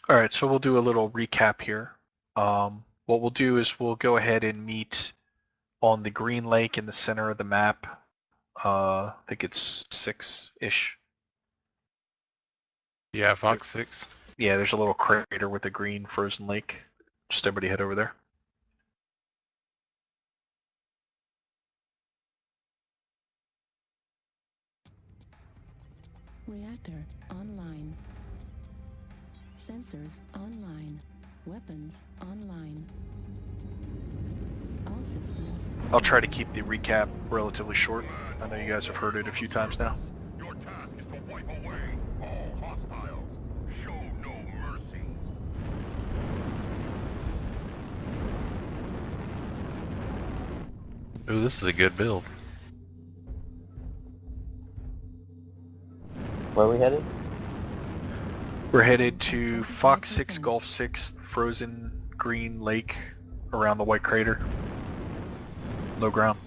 All right, so we'll do a little recap here. What we'll do is we'll go ahead and meet on the green lake in the center of the map. I think it's 6-ish. Yeah, Fox 6. Yeah, there's a little crater with a green frozen lake. Just everybody head over there. Reactor online. Sensors online. Weapons online. All systems. I'll try to keep the recap relatively short. I know you guys have heard it a few times now. Your task is to wipe away all hostiles. Show no mercy. Ooh, this is a good build. Where are we headed? We're headed to Fox 6, Golf 6, frozen green lake around the white crater. Low ground.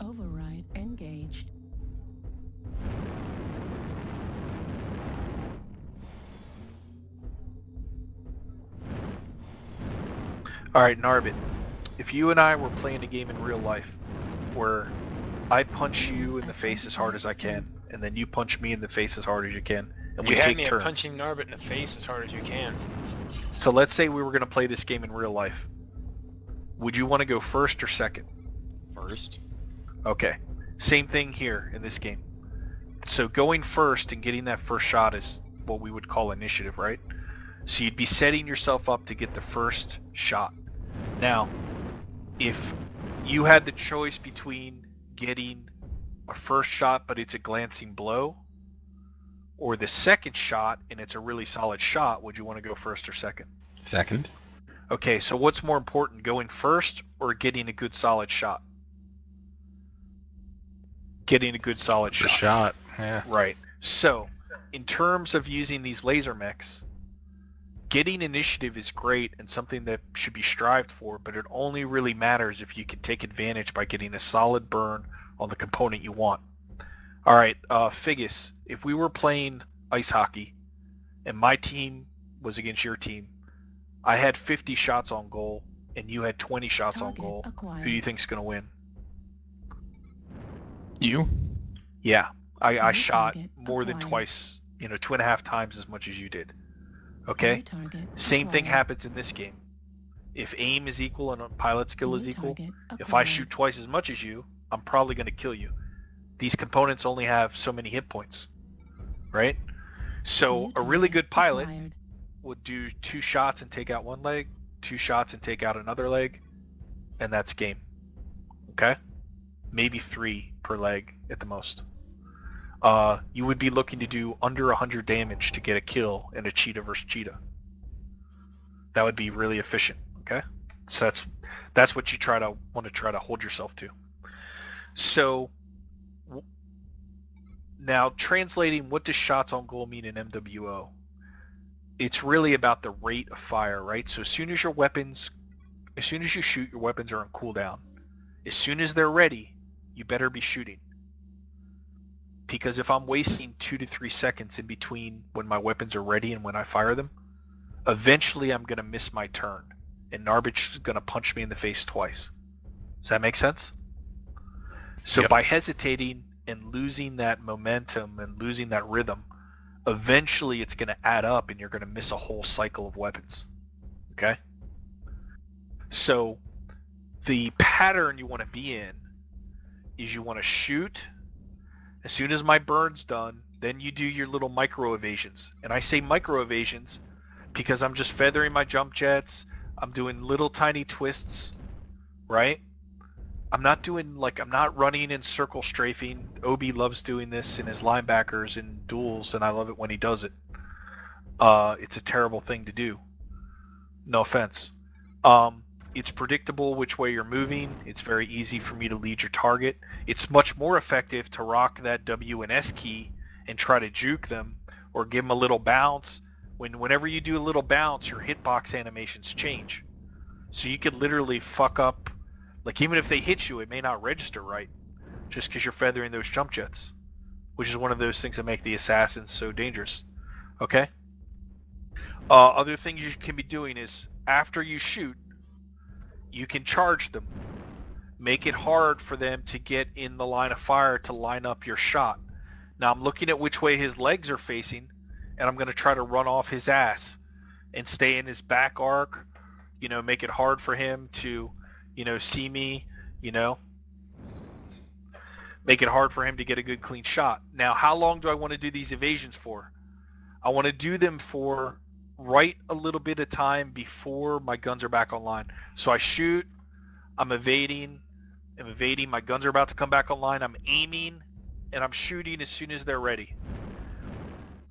Override engaged. Alright, Narbit, if you and I were playing a game in real life where I punch you in the face as hard as I can, and then you punch me in the face as hard as you can, and we You had take me at turns. punching Narbit in the face as hard as you can. So let's say we were going to play this game in real life. Would you want to go first or second? First. Okay. Same thing here in this game. So going first and getting that first shot is what we would call initiative, right? So you'd be setting yourself up to get the first shot. Now, if you had the choice between getting a first shot but it's a glancing blow, or the second shot and it's a really solid shot, would you want to go first or second? Second. Okay, so what's more important, going first or getting a good solid shot? Getting a good solid The shot. shot. Yeah. Right. So, in terms of using these laser mechs, getting initiative is great and something that should be strived for, but it only really matters if you can take advantage by getting a solid burn on the component you want. All right, Figgis, if we were playing ice hockey and my team was against your team, I had 50 shots on goal and you had 20 shots on Target goal. acquired. Who do you think's going to win? You? Yeah, I New shot target more than acquired. twice, 2.5 times as much as you did. Okay? New target Same thing acquired. happens in this game. If aim is equal and pilot skill is New equal, target if I acquired. shoot twice as much as you, I'm probably going to kill you. These components only have so many hit points, right? So New a really target good pilot acquired. would do 2 shots and take out one leg, 2 shots and take out another leg, and that's game. Okay? Maybe 3 per leg at the most. You would be looking to do under 100 damage to get a kill in a cheetah versus cheetah. That would be really efficient, okay? So that's what you want to try to hold yourself to. So now translating, what does shots on goal mean in MWO? It's really about the rate of fire, right? So as soon as you shoot, your weapons are on cooldown. As soon as they're ready, you better be shooting. Because if I'm wasting 2 to 3 seconds in between when my weapons are ready and when I fire them, eventually I'm going to miss my turn, and Narbitch is going to punch me in the face twice. Does that make sense? So Yep. by hesitating and losing that momentum and losing that rhythm, eventually it's going to add up and you're going to miss a whole cycle of weapons. Okay? So the pattern you want to be in is you want to shoot. As soon as my burn's done, then you do your little micro evasions. And I say micro evasions because I'm just feathering my jump jets. I'm doing little tiny twists, right? I'm not running in circle strafing. Obi loves doing this in his linebackers in duels, and I love it when he does it. It's a terrible thing to do. No offense. It's predictable which way you're moving. It's very easy for me to lead your target. It's much more effective to rock that W and S key and try to juke them or give them a little bounce. Whenever you do a little bounce, your hitbox animations change. So you could literally fuck up, like even if they hit you, it may not register right, just because you're feathering those jump jets, which is one of those things that make the assassins so dangerous. Okay? Other things you can be doing is, after you shoot, you can charge them. Make it hard for them to get in the line of fire to line up your shot. Now I'm looking at which way his legs are facing, and I'm going to try to run off his ass and stay in his back arc, you know, make it hard for him to, you know, see me, you know, make it hard for him to get a good clean shot. Now, how long do I want to do these evasions for? I want to do them for right a little bit of time before my guns are back online. So I shoot, I'm evading, my guns are about to come back online, I'm aiming, and I'm shooting as soon as they're ready.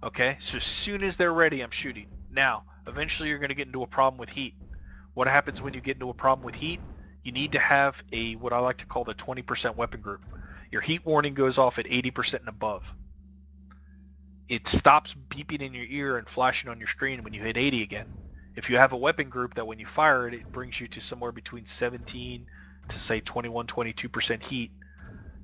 Okay, so as soon as they're ready, I'm shooting. Now, eventually you're going to get into a problem with heat. What happens when you get into a problem with heat? You need to have a, what I like to call the 20% weapon group. Your heat warning goes off at 80% and above. It stops beeping in your ear and flashing on your screen when you hit 80 again. If you have a weapon group that when you fire it, it brings you to somewhere between 17 to say 21, 22% heat,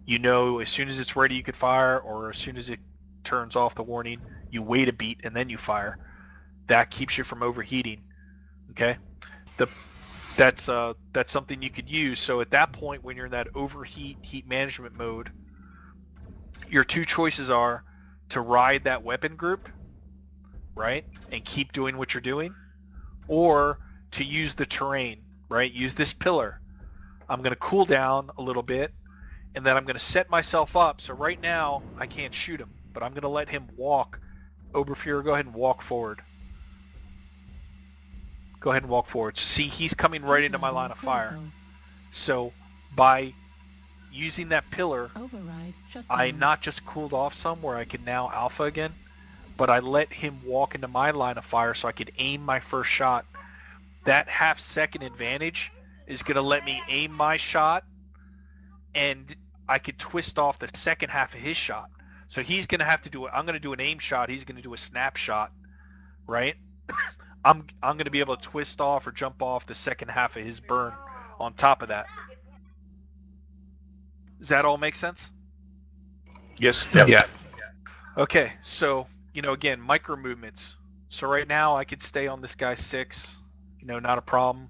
you know as soon as it's ready you could fire, or as soon as it turns off the warning, you wait a beat and then you fire. That keeps you from overheating. Okay? That's something you could use. So at that point, when you're in that overheat, heat management mode, your two choices are to ride that weapon group, right, and keep doing what you're doing, or to use the terrain, right? Use this pillar. I'm going to cool down a little bit, and then I'm going to set myself up. So right now, I can't shoot him, but I'm going to let him walk. Oberfuhrer, go ahead and walk forward. Go ahead and walk forward. See, he's coming right into my line of fire. So by using that pillar, Override shut I down. not just cooled off some where I can now alpha again, but I let him walk into my line of fire so I could aim my first shot. That half-second advantage is going to let me aim my shot, and I could twist off the second half of his shot. So he's going to have to do it. I'm going to do an aim shot. He's going to do a snapshot, right? I'm going to be able to twist off or jump off the second half of his burn on top of that. Does that all make sense? Yes. Yeah. Okay, so, you know, again, micro movements. So right now I could stay on this guy 6, you know, not a problem.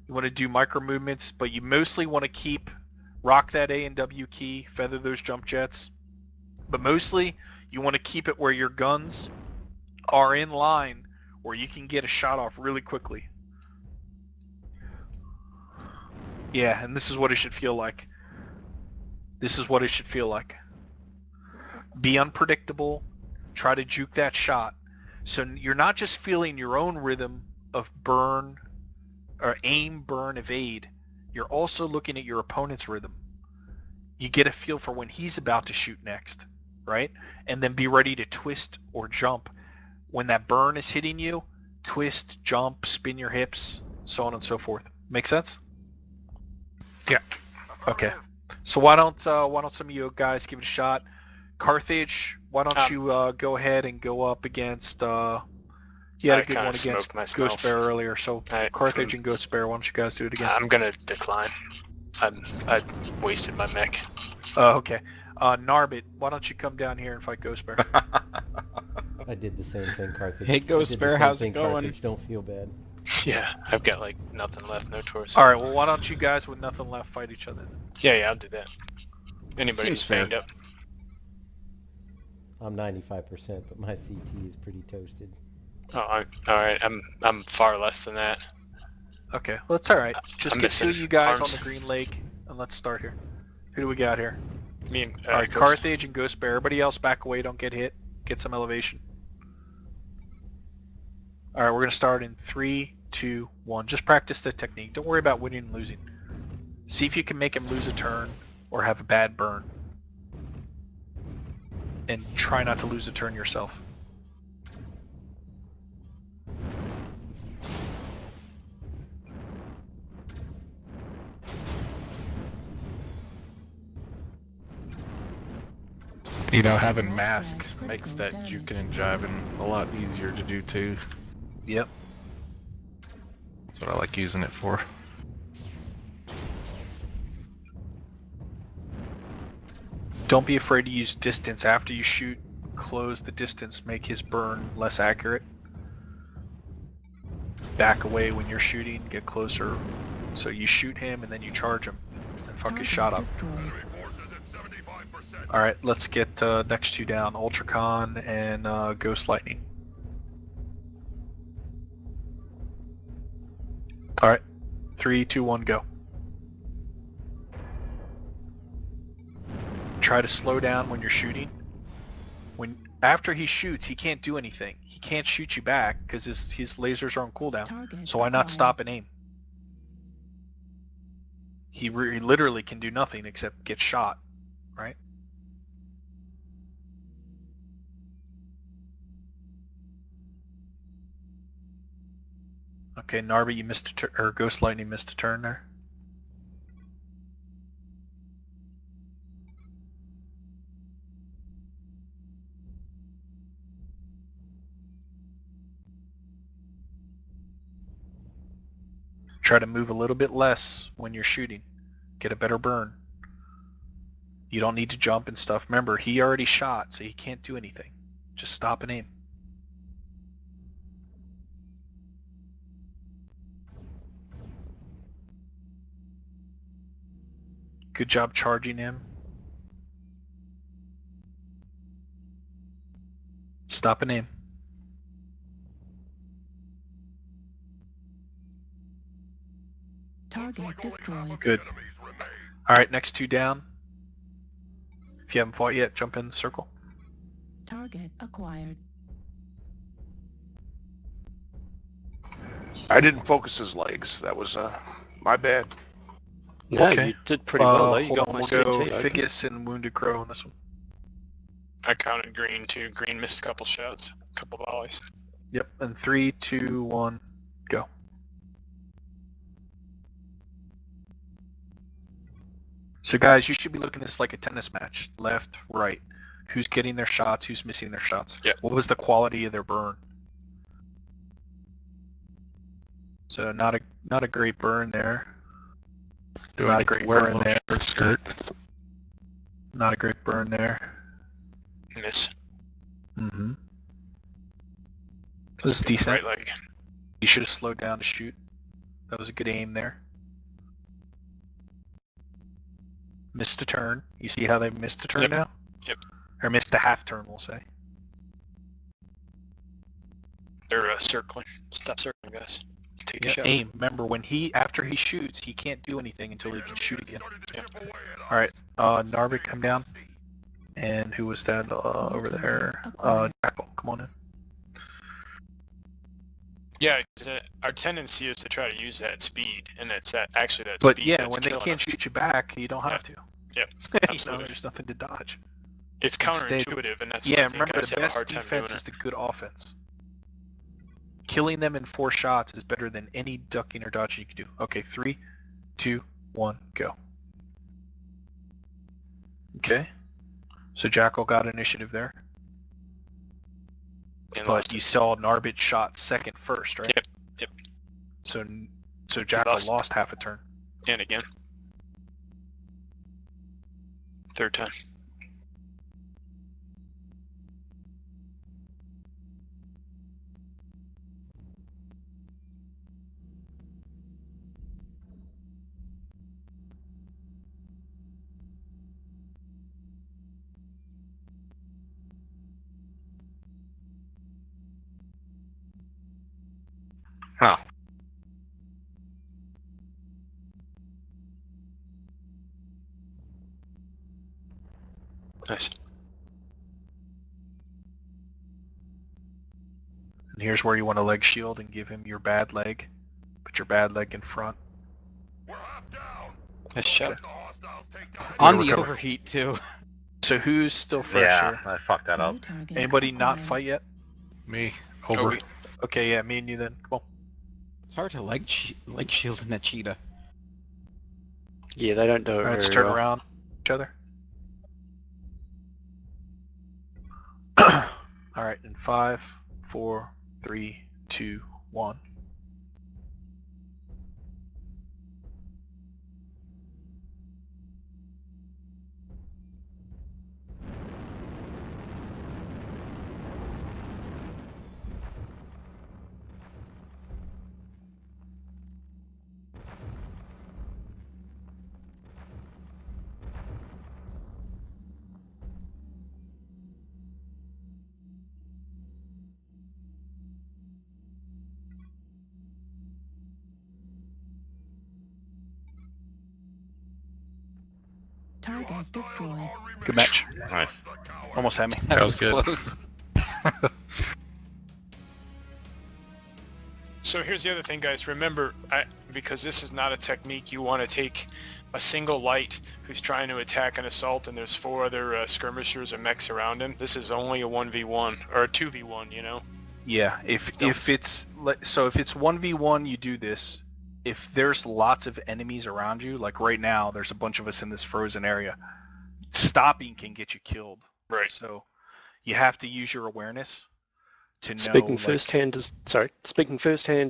You want to do micro movements, but you mostly want to rock that A and W key, feather those jump jets. But mostly you want to keep it where your guns are in line where you can get a shot off really quickly. Yeah, and this is what it should feel like. This is what it should feel like. Be unpredictable. Try to juke that shot. So you're not just feeling your own rhythm of burn, or aim, burn, evade. You're also looking at your opponent's rhythm. You get a feel for when he's about to shoot next, right? And then be ready to twist or jump. When that burn is hitting you, twist, jump, spin your hips, so on and so forth. Make sense? Yeah. Okay. So why don't some of you guys give it a shot? Carthage, why don't you go ahead and go up against you had I a good kinda one against smoked myself. Ghost Bear earlier, so I- Carthage and Ghost Bear, why don't you guys do it again? I'm gonna decline. I wasted my mech. Okay. Narbit, why don't you come down here and fight Ghost Bear? I did the same thing, Carthage. Hey, Ghost I did the Bear, same how's it thing, going? Carthage, don't feel bad. Yeah, I've got like nothing left, no torso. Alright, well why don't you guys with nothing left fight each other then? Yeah, I'll do that. Anybody Seems who's banged fair. up. I'm 95%, but my CT is pretty toasted. Oh, alright, I'm far less than that. Okay, well it's alright. Just I'm get two missing of you guys arms. on the Green Lake, and let's start here. Who do we got here? Me and Alright, Ghost. Carthage and Ghost Bear. Everybody else back away, don't get hit. Get some elevation. Alright, we're going to start in 3, 2, 1. Just practice the technique. Don't worry about winning and losing. See if you can make him lose a turn or have a bad burn. And try not to lose a turn yourself. You know, having mask Critical makes that damage. juking and jiving a lot easier to do too. Yep. That's what I like using it for. Don't be afraid to use distance after you shoot. Close the distance, make his burn less accurate. Back away when you're shooting, get closer. So you shoot him and then you charge him and fuck his Target shot up. destroyed. Enemy forces at 75%. Alright, let's get next two down. Ultracon and Ghost Lightning. Alright. 3, 2, 1, go. Try to slow down when you're shooting. After he shoots, he can't do anything. He can't shoot you back because his lasers are on cooldown. Target So why not acquired. stop and aim? He literally can do nothing except get shot, right? Okay, Narby, you missed a or Ghost Lightning missed a turn there. Try to move a little bit less when you're shooting. Get a better burn. You don't need to jump and stuff. Remember, he already shot, so he can't do anything. Just stop and aim. Good job charging him. Stop and aim. Target destroyed. Good. Enemies remain. Alright, next two down. If you haven't fought yet, jump in the circle. Target acquired. I didn't focus his legs. That was my bad. Yeah, Okay. you did pretty well though. You Hold got on, my we'll go CT. Figgis and Wounded Crow on this one. I counted green too. Green missed a couple shots, a couple volleys. Yep, and 3, 2, 1, go. So guys, you should be looking at this like a tennis match. Left, right. Who's getting their shots, who's missing their shots. Yeah. What was the quality of their burn? So not a great burn there. Do Not I a great wear a burn little there. short skirt? Not a great burn there. Miss. Mm-hmm. This is decent. Right leg. You should have slowed down to shoot. That was a good aim there. Missed a turn. You see how they missed a turn Yep. now? Yep. Or missed a half turn, we'll say. They're circling. Stop circling, guys. Take a Yeah, shot. aim. Remember, after he shoots, he can't do anything until he can shoot again. Started to chip away at us. Alright, Narvik, come down. And who was that over there? Jackal, come on in. Yeah, our tendency is to try to use that speed, and it's that But speed yeah, that's when they killing can't us. shoot you back, you don't have to. Yep, You know, absolutely. there's nothing to dodge. It's counterintuitive, and that's Yeah, what I think remember guys the have a best hard time doing defense it. is the good offense. Killing them in 4 shots is better than any ducking or dodging you can do. Okay, 3, 2, 1, go. Okay. So Jackal got initiative there. And But lost you it. saw Narbit shot second first, right? Yep, yep. So Jackal lost. lost half a turn. And again. Third time. Huh. Nice. And here's where you want a leg shield and give him your bad leg. Put your bad leg in front. We're half down. Nice shot. Let the hostiles take time. On We'll the recover. overheat too. So who's still fresh Yeah, here? I fucked that up. New target Anybody not acquired. fight yet? Me. Over. Obi. Okay, yeah, me and you then. Come on. It's hard to leg shield in a cheetah. Yeah, they don't do it Alright, let's very turn well. around each other. Alright, in 5, 4, 3, 2, 1. Target destroyed. Good match. Nice. Almost had me. That was good. Close. So here's the other thing, guys. Remember, because this is not a technique, you want to take a single light who's trying to attack an assault and there's 4 other skirmishers or mechs around him. This is only a 1v1 or a 2v1, you know? Yeah, if it's 1v1, you do this. If there's lots of enemies around you, like right now, there's a bunch of us in this frozen area. Stopping can get you killed. Right. So you have to use your awareness to know. Speaking firsthand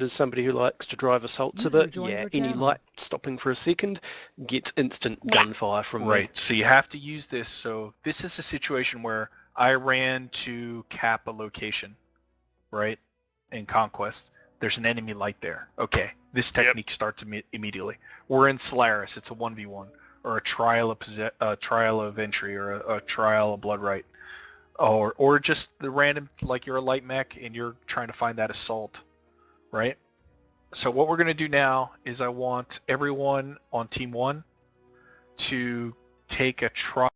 as somebody who likes to drive assaults a User bit, joined yeah, your any channel. light stopping for a second gets instant gunfire from me. Right. So you have to use this. So this is a situation where I ran to cap a location, right, in Conquest. There's an enemy light there. Okay, this technique starts immediately. We're in Solaris. It's a 1v1 or a trial of entry or a trial of blood right, or just the random, like you're a light mech and you're trying to find that assault, right? So what we're going to do now is I want everyone on Team 1 to take a trial